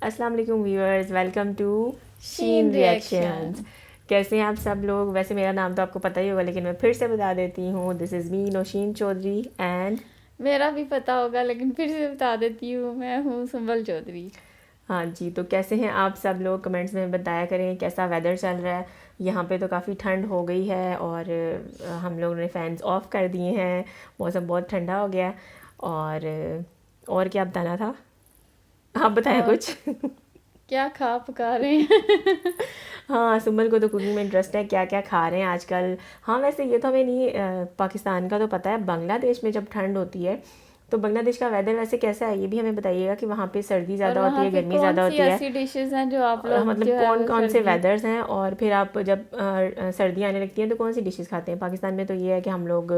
अस्सलाम वालेकुम viewers, welcome to Sheen Sheen reactions. कैसे हैं आप सब लोग? वैसे मेरा नाम तो आपको पता ही होगा, लेकिन मैं फिर से बता देती हूँ। This is me Naushin Chaudhary and मेरा भी पता होगा लेकिन फिर से बता देती हूँ, मैं हूँ सुंबल चौधरी। हाँ जी। तो कैसे हैं आप सब लोग? कमेंट्स में बताया करें कैसा वेदर चल रहा है। यहाँ पे तो काफ़ी ठंड हो गई है और हम लोगों ने फ़ैन्स ऑफ कर दिए हैं। मौसम बहुत ठंडा हो गया है। और क्या बताना था? आप बताएं और कुछ। क्या खा पका रहे हैं? हाँ, सुमन को तो कुकिंग में इंटरेस्ट है। क्या क्या खा रहे हैं आजकल? हाँ, वैसे ये तो हमें नहीं पाकिस्तान का तो पता है। बांग्लादेश में जब ठंड होती है तो बांग्लादेश का वेदर वैसे कैसा है, ये भी हमें बताइएगा कि वहाँ पे सर्दी और ज़्यादा होती वहाँ है, पे गर्मी कौन ज़्यादा सी होती है। ऐसी डिशेस हैं जो आप और लोग मतलब जो है कौन वो कौन से सर्दी वेदर्स हैं, और फिर आप जब सर्दियाँ आने लगती हैं तो कौन सी डिशेस खाते हैं? पाकिस्तान में तो ये है कि हम लोग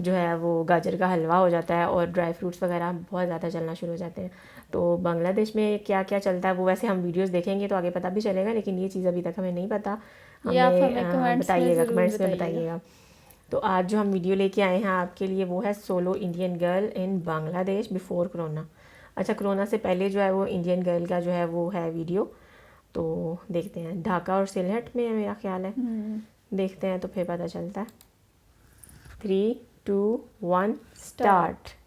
जो है वो गाजर का हलवा हो जाता है और ड्राई फ्रूट्स वगैरह बहुत ज़्यादा चलना शुरू हो जाते हैं। तो बांग्लादेश में क्या क्या चलता है वो वैसे हम वीडियोस देखेंगे तो आगे पता भी चलेगा, लेकिन ये चीज़ अभी तक हमें नहीं पता। ये आप हमें हमें कमेंट्स में बताइएगा, ज़रूर कमेंट्स में बताइएगा। बताइएगा। तो आज जो हम वीडियो लेके आए हैं आपके लिए वो है solo Indian girl in Bangladesh before corona. अच्छा, कोरोना से पहले जो है वो इंडियन गर्ल का जो है वो है वीडियो। तो देखते हैं। ढाका और सिलहट में है मेरा ख्याल है। देखते हैं तो फिर पता चलता है। 3, 2, 1 start. Start.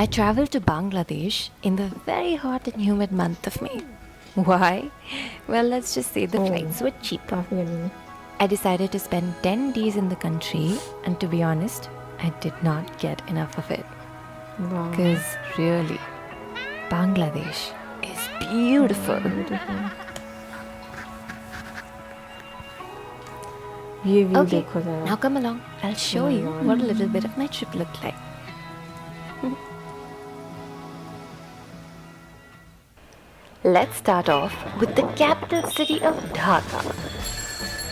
I traveled to Bangladesh in the very hot and humid month of May. Why? Well, let's just say the flights were cheap. काफ़ी गर्मी में। I decided to spend 10 days in the country, and to be honest, I did not get enough of it. वाह, Because really, Bangladesh is beautiful. ये view Okay, देखो now ज़रा। come along. I'll show you what a little bit of my trip looked like. Let's start off with the capital city of Dhaka.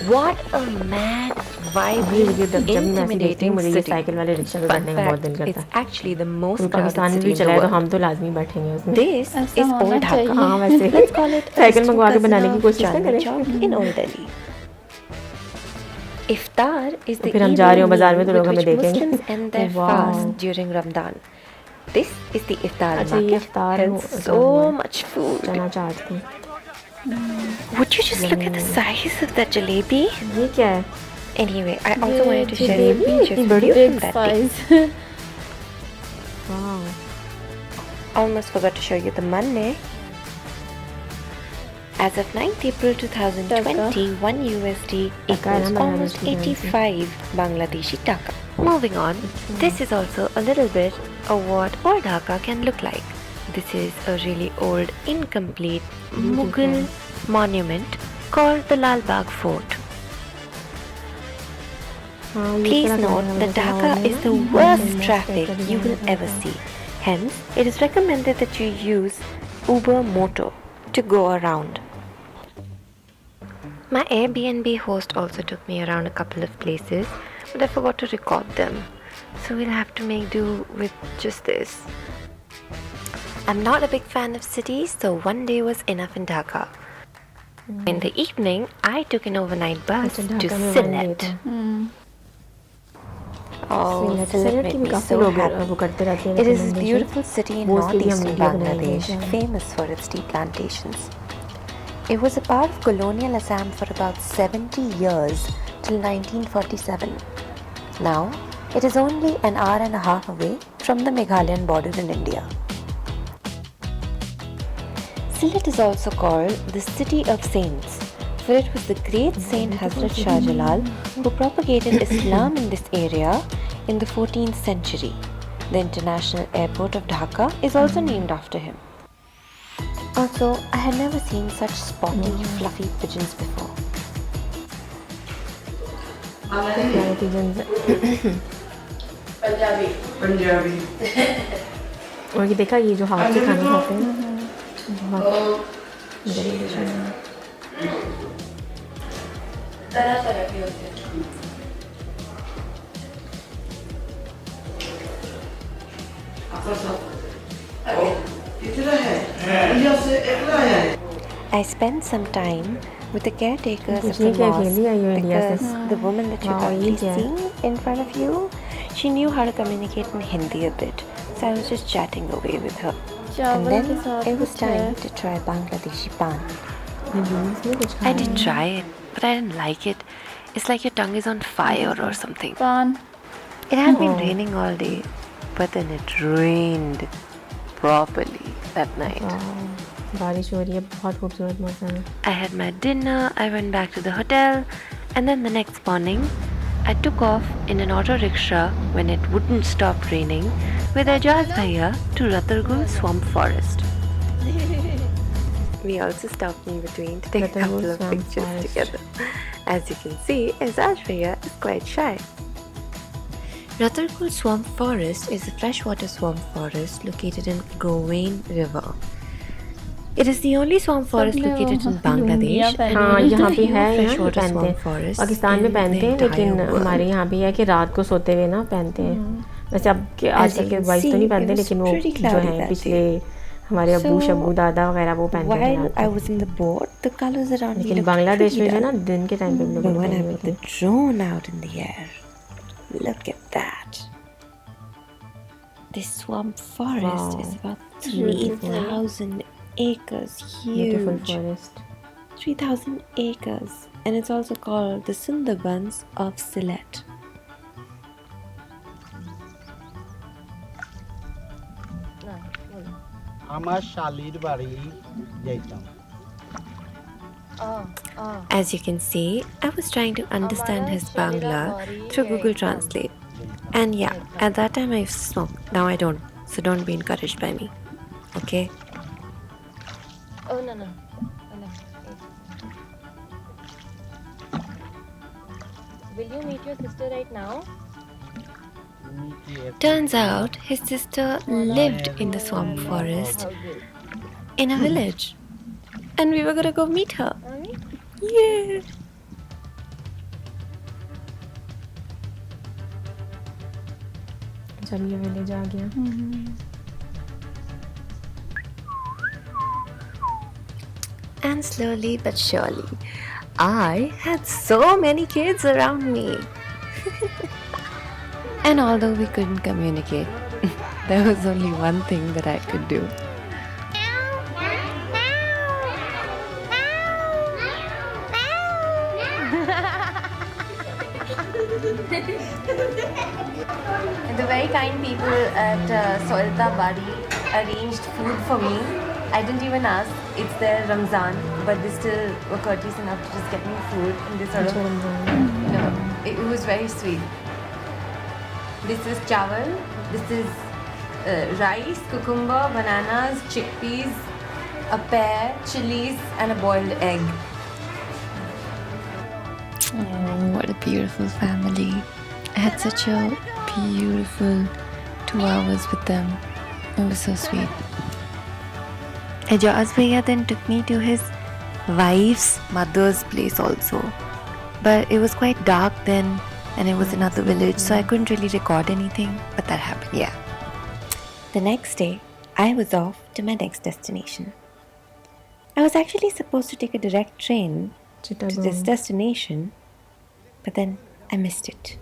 What a mad, ये vibrant, video जब मैं ऐसी देखती हूँ intimidating मुझे ये city. साइकिल वाले rickshaw पे Fun बैठने का बहुत दिल fact, करता it's है। actually the कोई most crowded पाकिस्तान में city भी in the चला है तो world. हम तो लाजमी बैठेंगे उसमें। This ऐसा is होना Old Dhaka. चाहिए। हाँ वैसे Let's call it a cycle distant मंगवा के cousin बनाने की of कोशिश ना Chandni करें। Chowk in Old Delhi. Iftar is the फिर हम जा रहे हो evening बाजार में meal तो with लोग हमें which देखेंगे। Muslims end their वाह। fast during Ramadan. This is the iftar अच्छा, ये market. इफ्तार Held हुआ so है। much food. चना चाट थी। Would you just look at the size of that jalebi? ये क्या है? Anyway, I also wanted to share some jalebi pictures इतनी with बड़ी? you from big that day. Size. वाह। Almost forgot to show you the money. As of 9th April 2020, 1 USD equals Taka. almost 85 Bangladeshi taka. Moving on, this is also a little bit of what old Dhaka can look like. This is a really old, incomplete Mughal monument called the Lal Bagh Fort. हाँ, ये Please थोड़ा note गंदा that गंदा Dhaka है। is the worst traffic you will ever see. Hence, it is recommended that you use Uber Moto to go around. My Airbnb host also took me around a couple of places, but I forgot to record them. So we'll have to make do with just this. I'm not a big fan of cities, so one day was enough in Dhaka. In the evening, I took an overnight bus अच्छा, to Dhaka में one day Sylhet. था। Oh, Sylhet Sylhet की made भी me काफ़ी so लोग happy. वो करते रहते हैं It is a recommendation। beautiful city in वो उसके लिए हम northeastern वीडियो बनाएंगे Bangladesh, इंशाल्लाह। famous for its tea plantations. It was a part of colonial Assam for about 70 years till 1947. Now, it is only an hour and a half away from the Meghalayan border in India. Sylhet is also called the City of Saints, for it was the great Saint Hazrat Shah Jalal who propagated Islam in this area in the 14th century. The international airport of Dhaka is also named after him. Also, I had never seen such spotty, fluffy pigeons before. प्यारे pigeons हैं। पंजाबी और ये देखा, ये जो हाथ से खाना खाते हैं बहुत गरीब हैं। तरह तरह के होते हैं। इतना है इंडिया से इतना है। I spent some time with the caretakers of पूछने the क्या खेली आई हो mosque इंडिया से? because the woman that you're Wow, ये currently क्या है? seeing in front of you, she knew how to communicate in Hindi a bit, so I was just chatting away with her. and चावल then के साथ it was कुछ है। time to try Bangladeshi pan. Juice में कुछ I खाया did try it, but I didn't like it. It's like your tongue is on fire or something. पान It had been raining all day, but then it rained properly that night. बारिश हो रही है, बहुत खूबसूरत मौसम है। I had my dinner, I went back to the hotel, and then the next morning, I took off in an auto rickshaw when it wouldn't stop raining with Ajaz Bhaiya to Ratargul Swamp Forest. We also stopped in between to take a Ratargul couple of Swamp pictures Forest. together. As you can see, Ajaz Bhaiya is quite shy. Ratargul Swamp Forest is a freshwater swamp forest located in Gowain River. It is the only swamp forest सबने located in वहाँ Bangladesh. लुंगियाँ and हाँ, one of यहाँ the पे few है, यहाँ पे freshwater पहनते swamp हैं। forests पाकिस्तान में in पहनते the हैं, लेकिन entire world. हमारे यहाँ पे है कि रात को सोते हुए ना पहनते हैं। वैसे अब के As आजकल you के can वाइफ तो see, नहीं it पहनते, was लेकिन वो pretty जो cloudy हैं that पिछले day. हमारे अब्बू So, शब्बू दादा वगैरह वो पहनते हैं While रात I को। was in the boat, the colors around me लेकिन looked बांग्लादेश pretty में जो है ना dull. दिन के टाइम पे लोग But when I पहने put होते the हैं। drone out in the air, look at that. This swamp forest is about Beautiful. 3,000 acres beautiful huge. Forest. 3,000 acres, and it's also called the Sundarbans of Sylhet. আমার শালির বাড়ি যাইতাম As you can see, I was trying to understand his Bangla through Google Translate. And yeah, at that time I used to smoke. Now I don't, so don't be encouraged by me. Okay? Oh no. Will you meet your sister right now? Turns out his sister lived in the swamp forest in a village. And we were gonna go meet her. Yeah! चलिए village आ गया। And slowly but surely, I had so many kids around me. And although we couldn't communicate, there was only one thing that I could do. The very kind people at Soilta Bari arranged food for me. I didn't even ask. It's their Ramzan, but they still were courteous enough to just get me food in this sort of, it was very sweet. This is chawal, this is rice, cucumber, bananas, chickpeas, a pear, chilies, and a boiled egg. Oh, what a beautiful family. I had such a beautiful 2 hours with them. It was so sweet. Ajaz Bhaiya then took me to his wife's mother's place also. But it was quite dark then and it was another village, so I couldn't really record anything. But that happened, yeah. The next day, I was off to my next destination. I was actually supposed to take a direct train to this Chittagong। destination, but then I missed it.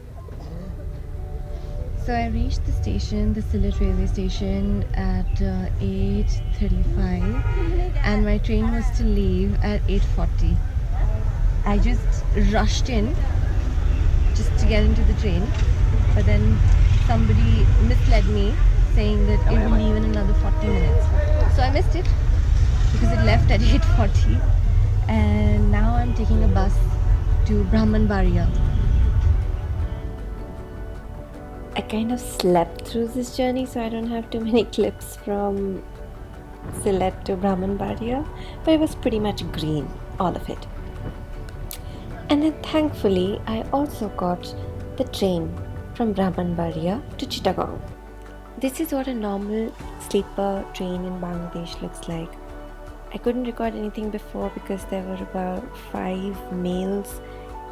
So I reached the station, the Sylhet railway station, at 8:35, and my train was to leave at 8:40. I just rushed in just to get into the train, but then somebody misled me, saying that it will leave in another 40 minutes. So I missed it because it left at 8:40, and now I'm taking a bus to Brahmanbaria. I kind of slept through this journey, so I don't have too many clips from Sylhet to Brahmanbaria, but it was pretty much green, all of it. And then thankfully, I also got the train from Brahmanbaria to Chittagong. This is what a normal sleeper train in Bangladesh looks like. I couldn't record anything before because there were about 5 males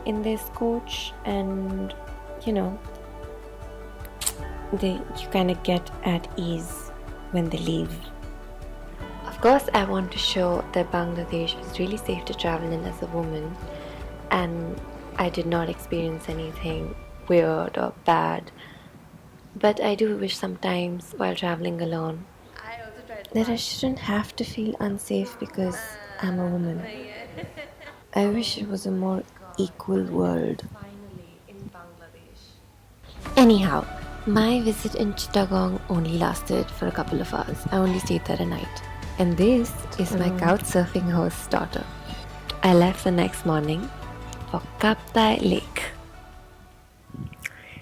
in this coach, and you know, you kind of get at ease when they leave. Of course, I want to show that Bangladesh is really safe to travel in as a woman, and I did not experience anything weird or bad. But I do wish sometimes while traveling alone, that I shouldn't have to feel unsafe because I'm a woman. I wish it was a more equal world. Anyhow, my visit in Chittagong only lasted for a couple of hours. I only stayed there a night. And this is my couch surfing host's daughter. I left the next morning for Kaptai Lake.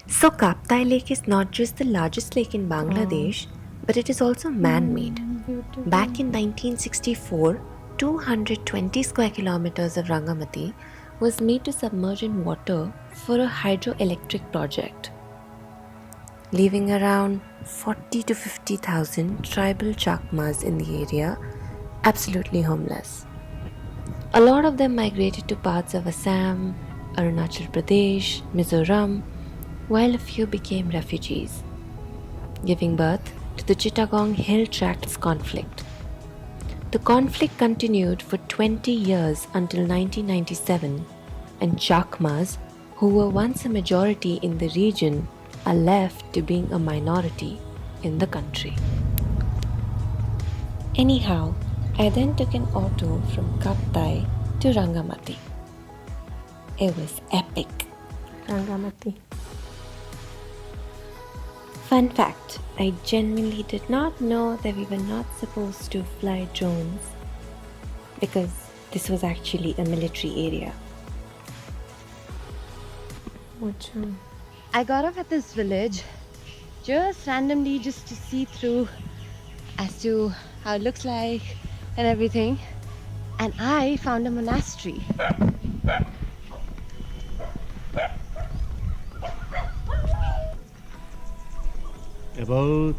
So Kaptai Lake is not just the largest lake in Bangladesh, but it is also man-made. Back in 1964, 220 square kilometers of Rangamati was made to submerge in water for a hydroelectric project, leaving around 40 to 50,000 tribal Chakmas in the area absolutely homeless. A lot of them migrated to parts of Assam, Arunachal Pradesh, Mizoram, while a few became refugees, giving birth to the Chittagong Hill Tracts conflict. The conflict continued for 20 years until 1997, and Chakmas, who were once a majority in the region, are left to being a minority in the country. Anyhow, I then took an auto from Kaptai to Rangamati. It was epic. Rangamati. Fun fact, I genuinely did not know that we were not supposed to fly drones because this was actually a military area. Achha. I got off at this village just randomly just to see through as to how it looks like and everything, and I found a monastery. About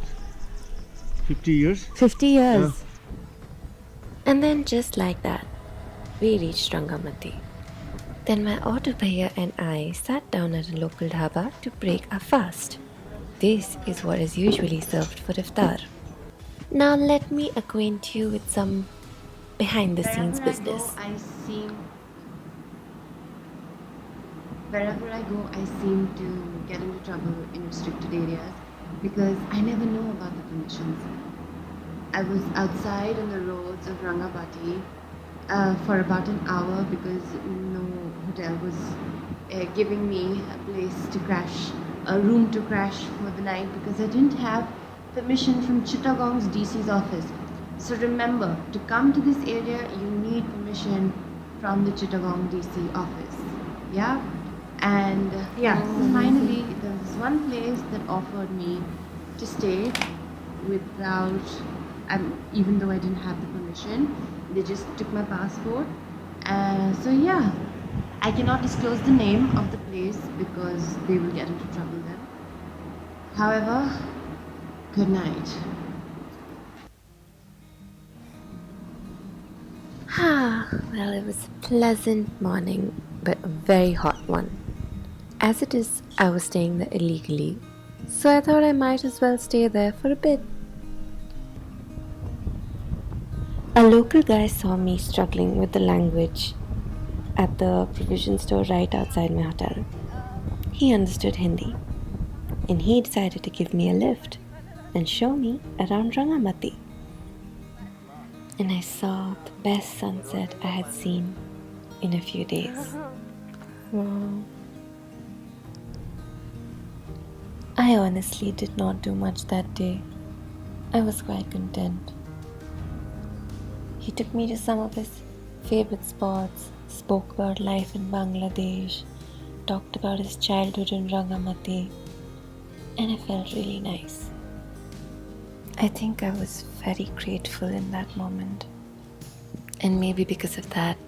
50 years. 50 years. And then just like that, we reached Rangamati. Then my auto bhaiya and I sat down at a local dhaba to break our fast. This is what is usually served for iftar. Now let me acquaint you with some behind the scenes business. Wherever I go, I seem to get into trouble in restricted areas because I never know about the permissions. I was outside on the roads of Rangamati for about an hour because no hotel was giving me a place to crash, a room to crash for the night because I didn't have permission from Chittagong's DC's office. So remember, to come to this area, you need permission from the Chittagong DC office. Yeah? And so finally, there was one place that offered me to stay without, even though I didn't have the permission. They just took my passport. So yeah, I cannot disclose the name of the place because they will get into trouble then. However, good night. Well, it was a pleasant morning, but a very hot one. As it is, I was staying there illegally, so I thought I might as well stay there for a bit. A local guy saw me struggling with the language at the provision store right outside my hotel. He understood Hindi, and he decided to give me a lift and show me around Rangamati. And I saw the best sunset I had seen in a few days. Wow. I honestly did not do much that day. I was quite content. He took me to some of his favorite spots, spoke about life in Bangladesh, talked about his childhood in Rangamati, and it felt really nice. I think I was very grateful in that moment. And maybe because of that,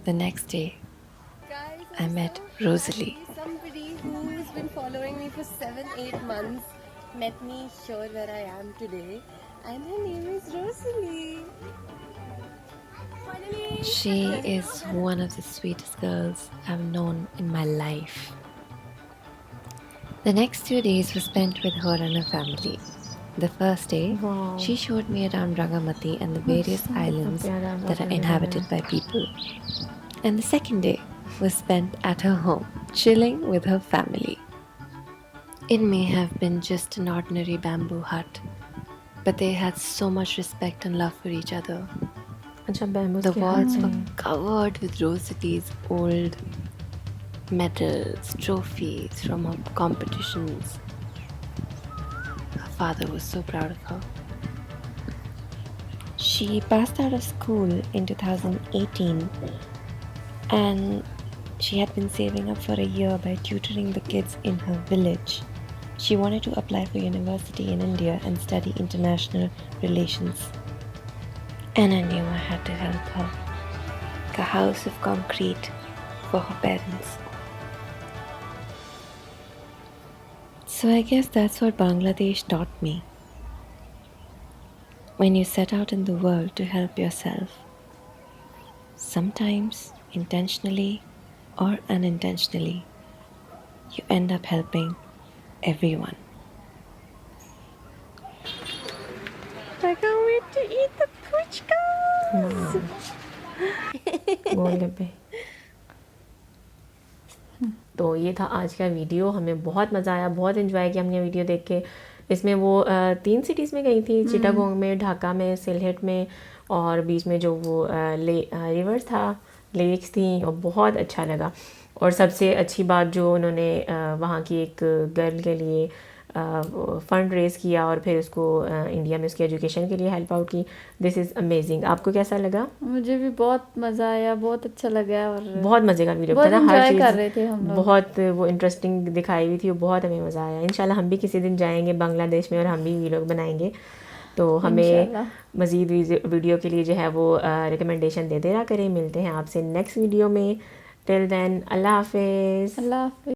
the next day, I met Rosalie. Somebody who's been following me for 7-8 months met me here where I am today, and her name is Rosalie. She is one of the sweetest girls I've known in my life. The next 2 days were spent with her and her family. The first day, Wow. she showed me around Rangamati and the various islands that are inhabited by people. And the second day was spent at her home, chilling with her family. It may have been just an ordinary bamboo hut, but they had so much respect and love for each other. अच्छा bamboos The के walls हाथ were हैं। covered with Rossetti's old medals, trophies from her competitions. Her father was so proud of her. She passed out of school in 2018 and she had been saving up for a year by tutoring the kids in her village. She wanted to apply for university in India and study international relations. And I knew I had to help her. A house of concrete for her parents. So I guess that's what Bangladesh taught me. When you set out in the world to help yourself, sometimes intentionally or unintentionally, you end up helping everyone. I can't wait to eat the puchkas. गोलगप्पे। तो ये था आज का video. हमें बहुत मज़ा आया, बहुत इन्जॉय किया हमने वीडियो देख के। इसमें वो 3 सिटीज़ में गई थी, चिटागोंग में, ढाका में, सिलहेट में, और बीच में जो वो रिवर्स था, लेक्स थी, और बहुत अच्छा लगा। और सबसे अच्छी बात जो उन्होंने वहाँ की एक गर्ल के लिए फ़ंड रेज़ किया और फिर उसको इंडिया में उसकी एजुकेशन के लिए हेल्प आउट की। This is amazing. आपको कैसा लगा? मुझे भी बहुत मज़ा आया, बहुत अच्छा लगा और बहुत मज़े का वीडियो बहुत था ना, हर enjoy चीज़ कर रहे थे हम लोग। बहुत वो इंटरेस्टिंग दिखाई हुई थी, वो बहुत हमें मज़ा आया। इंशाल्लाह हम भी किसी दिन जाएंगे बांग्लादेश में और हम भी वीडियो बनाएंगे। तो हमें इंशाल्लाह। मज़ीद वीडियो के लिए जो है वो रिकमेंडेशन देते रहा करें। मिलते हैं आपसे नेक्स्ट वीडियो में। टिल देन अल्लाह हाफिज़। अल्लाह हाफ़िज़।